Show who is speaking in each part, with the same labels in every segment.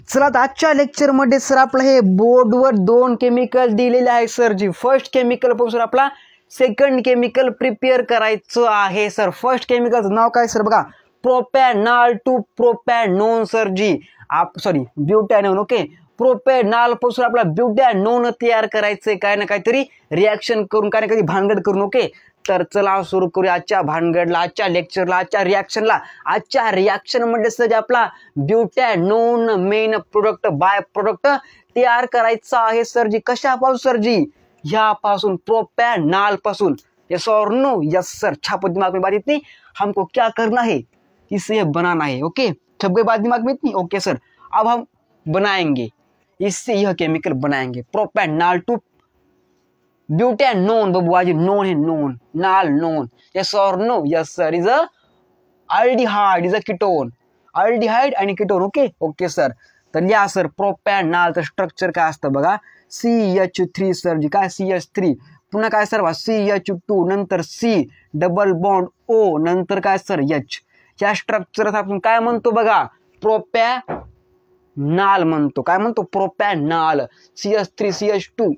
Speaker 1: चला तर आजच्या लेक्चरमध्ये सर आपलं हे बोर्डवर दोन केमिकल दिलेले आहे सर जी फर्स्ट केमिकल पासून आपला सेकंड केमिकल प्रिपेअर करायचं आहे सर। फर्स्ट केमिकलचं नाव काय सर बघा, propanol to propanone sir ji sorry butanone. Okay, propanol पासून आपला ब्युटॅनोन तयार करायचंय काय ना काहीतरी रिॲक्शन करून, काय ना काही भानगड करून। ओके, तर चला सुरू करूया आजच्या भानगडला, आजच्या लेक्चरला, आजच्या रिॲक्शनला। आजच्या रिॲक्शन मध्ये सर आपला ब्युटॅनोन मेन प्रोडक्ट बाय प्रोडक्ट तयार करायचा आहे सर जी। कशापासून सर जी? ह्यापासून, प्रोपॅनॉल पासून। यस और नो? Yes sir. छापो दिमाग में बात इतनी, हमको क्या करना है, इसे बनाना है। ओके, छप गई बात दिमाग में इतनी? ओके सर, अब हम बनाएंगे इससे यह केमिकल बनाएंगे प्रोपैनॉल टू ब्यूटेनोन। बबुआ जी नोन है, नोन नाल नोन। यस और no? Yes sir. Is a aldehyde, is a ketone, aldehyde आणि कीटोन। ओके ओके सर, तर लिहा सर प्रोपॅनॉलचं स्ट्रक्चर काय असतं बघा, CH3 सर जी। काय CH3, पुन्हा काय सर CH2, नंतर C डबल बॉन्ड O, नंतर काय सर H। या स्ट्रक्चर आपण काय म्हणतो बघा, प्रोपॅनॉल म्हणतो। काय म्हणतो? Propanol. CH3 CH2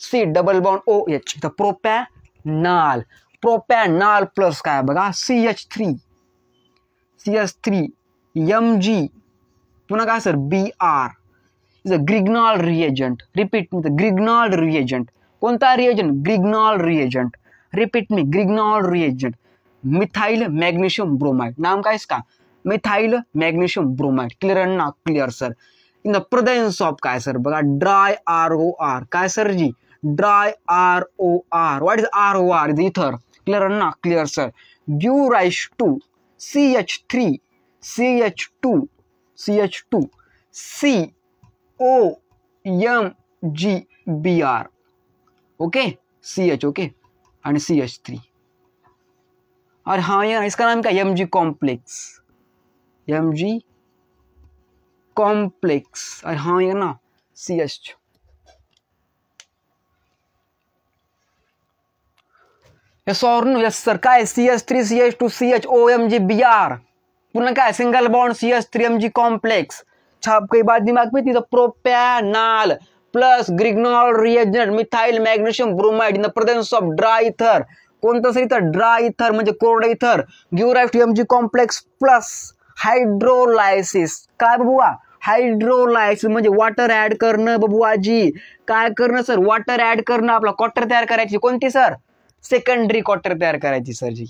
Speaker 1: C double bond OH, तर प्रोपॅनॉल। प्रोपॅनॉल प्लस काय बघा CH3 Mg, पुन्हा काय sir Br is a grignard reagent. Repeat me, grignard reagent. कोणता reagent? Grignard reagent. Repeat me, grignard reagent. Methyl magnesium bromide, नाम काय इसका? Methyl magnesium bromide. Clear ना? Clear sir. In the presence of काय sir बघा, dry ROR। काय sir ji? Dry ROR। What is ROR? Is इथर। Clear ना? Clear sir. Give rise to CH3 CH2 COMGBr। Okay, CH okay आणि CH3। और हाँ यार, इसका नाम क्या? MG complex, MG complex. और हाँ यार ना CH। यस और नो? Yes sir. काय CH3 CH2 CHOMGBr, पुन्हा काय सिंगल बॉन्ड CH3MG कॉम्प्लेक्स। छाप काही बात दिमाग में, तिथं propanol plus Grignard reagent methyl magnesium bromide in the presence of dry ether. कोणतं सर इथं? ड्राय इथर म्हणजे कोरडं ether. Give rise to MG complex plus hydrolysis. काय बबुआ? हायड्रोलायसिस म्हणजे वॉटर ऍड करणं बबुआजी। काय करणं सर? वॉटर ऍड करणं, आपला क्वार्टर तयार करायची। कोणती सर? सेकंडरी क्वार्टर तयार करायची सर जी।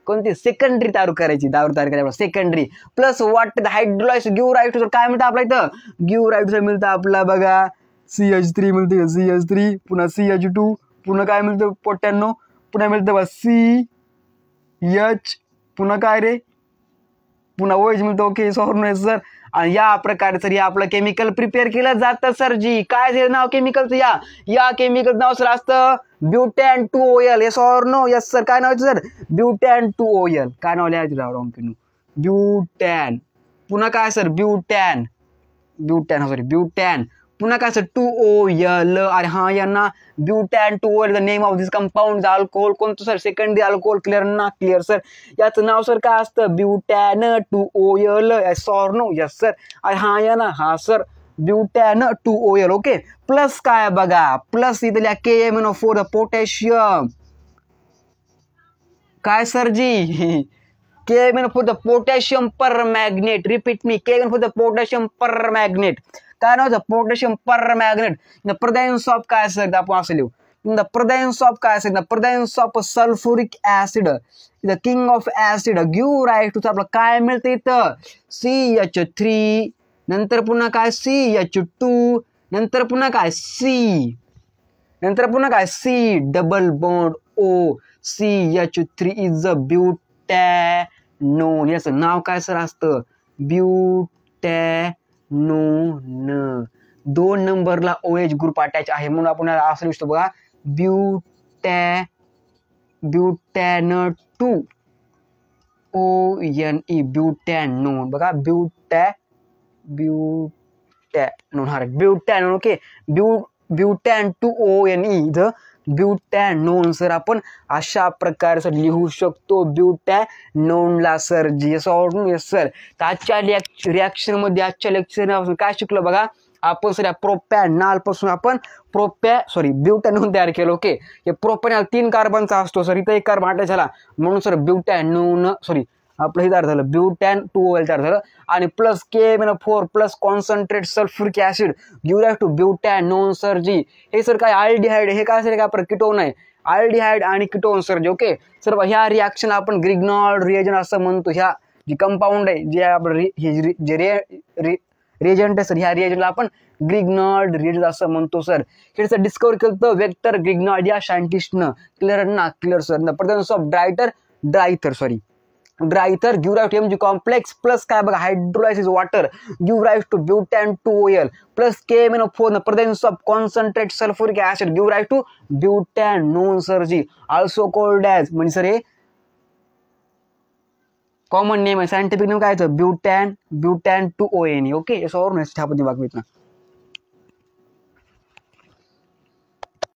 Speaker 1: कोणती? सेकंडरी तयार करायची, दारू तयार करायची secondary plus water hydrolysis. Give rise to काय मिळतं आपल्या इथं? गिव्ह राइज टू मिळतं आपला बघा CH3 मिळते, CH3 पुन्हा CH2, पुन्हा काय मिळतं पोटॅनो, पुन्हा मिळतं बघा CH, पुन्हा काय रे, पुन्हा OH मिळतं। Okay sir. आणि या प्रकारे सर हे आपलं केमिकल प्रिपेअर केलं जातं सर जी। काय हे नाव केमिकलचं? या केमिकल नाव सर असतं ब्युटॅन-2OL। यस और नो? Yes sir. काय नाव आहे सर? ब्युटॅन-2OL। काय नाव लिहायचं राव? ब्युटॅन, पुन्हा काय सर ब्युटॅन, सॉरी ब्युटॅन, पुन्हा काय सर 2OL। अरे हा यांना butan two ol the name of this compound alcohol. कोणतं सर? Secondary alcohol. क्लिअर ना? Clear sir. याचं नाव सर काय असतं? ब्युटॅन-2OL। यस और नो? Yes sir. अरे हा या ना, हा सर ब्युटॅन-2OL। ओके, प्लस काय बघा, प्लस इथं लिहा KMnO4 पोटॅशियम। काय sir ji? KMnO4 the potassium permanganate. Repeat मी, KMnO4 the potassium permanganate. काय नाव? Potassium permanganate in the presence of काय सर? आपण असं लिहू, इन द प्रेझेन्स ऑफ काय sir? In the presence of sulphuric acid, the king of acid. Give rise to आपलं काय मिळतं इथं? CH3, नंतर पुन्हा काय CH2, नंतर पुन्हा काय C, नंतर पुन्हा काय C double bond O। CH3 is a butanone. याचं नाव काय सर असतं? ब्युटॅनोन। 2 नंबरला OH ग्रुप अटॅच आहे म्हणून आपण असं लिहितो बघा, ब्युटॅन-2ONE, ब्युटॅनोन। बघा ब्युटॅनोन, हा ब्युटॅनोन। ओके, ब्युटॅन-2ONE द ब्युटॅनोन सर आपण अशा प्रकारे सर लिहू शकतो ब्युटॅनोनला सर जी येस सर. तर आजच्या रिॲक्शनमध्ये आजच्या लेक्चर काय शिकलो बघा आपण सर प्रोपॅनॉल पासून आपण ब्युटॅनोन तयार केलं. ओके, हे प्रोपॅनॉल 3 कार्बनचा असतो सर, इथं 1 कार्बन अटॅच झाला म्हणून सर ब्युटॅनोन आपलं हे तयार झालं ब्युटॅन 2OL तयार झालं आणि plus K-4 plus concentrate sulphuric acid give rise to butanone sir ji. हे सर काय अल्डिहाइड, हे काय सर काय आपलं कीटोन आहे, अल्डिहाइड आणि कीटोन सर जी. ओके सर ह्या रिॲक्शन आपण ग्रिग्नॉल्ड रिएजंट असं म्हणतो. ह्या जी कंपाऊंड आहे जे आपलं रिएजंट आहे सर, ह्या रिएजंटला आपण ग्रिग्नॉल्ड रिएजंट असं म्हणतो सर. हे सर डिस्कवर केलं वेक्टर ग्रिग्नॉल्ड या सायंटिस्टनं. Clear sir. Presence of dry ether give rise to Mg complex plus काय बघा hydrolysis water give rise to butan 2OL plus K-4 presence of concentrate sulphuric acid give rise to butanone sir ji. Also called as म्हणजे sir हे common name आहे, scientific name काय butan 2ON. Okay याच्यावरून ह्या पद्धतीने वागवित ना.